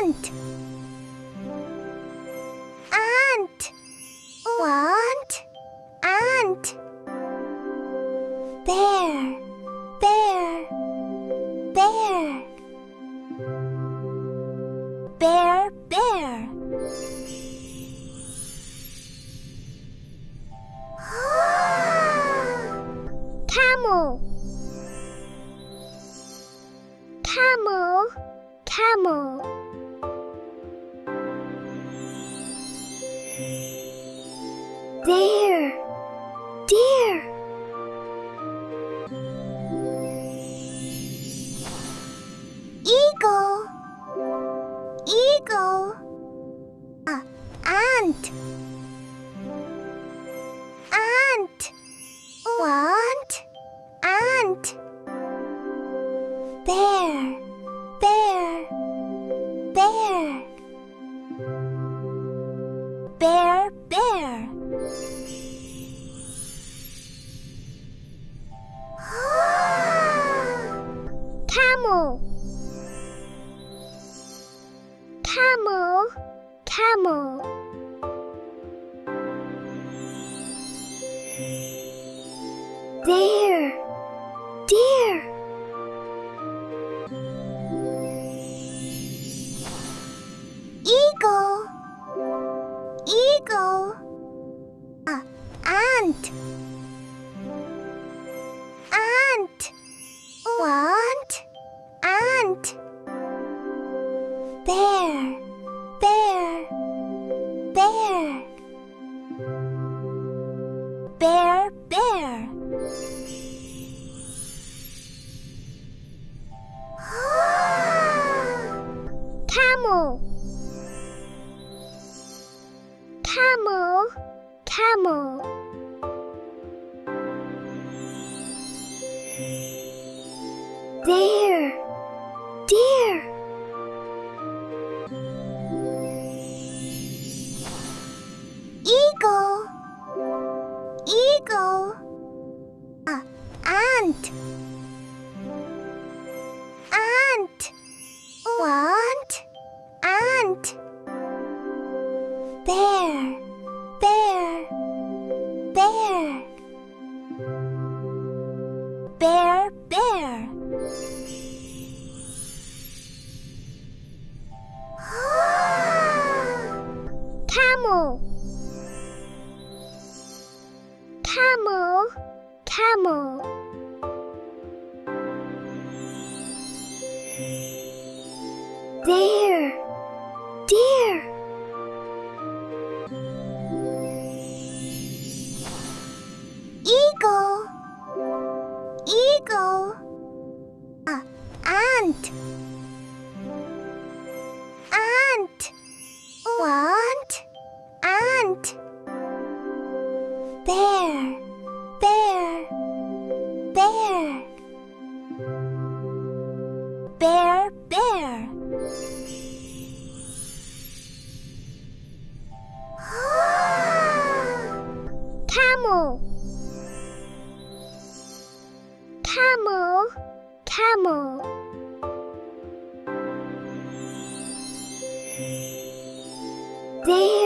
ant, ant, want, ant. Bear, bear, bear, bear, bear. Camel, camel, camel. Deer, deer. Eagle, eagle. Ant, ant, want, ant. Bear, bear, bear, bear, bear. Camel, camel, camel. Deer, deer. Eagle, eagle. Ant, ant, want, ant. Bear, bear, bear, bear, bear. Camel, camel, camel. Deer, deer. Eagle, eagle. Ant, ant, want, ant. Bear, bear, bear, bear, bear. Camel, camel, camel. Deer, deer. Eagle, eagle. Ant, ant, want, ant. Bear, bear, bear, bear, bear. Camel, camel, camel. Deer,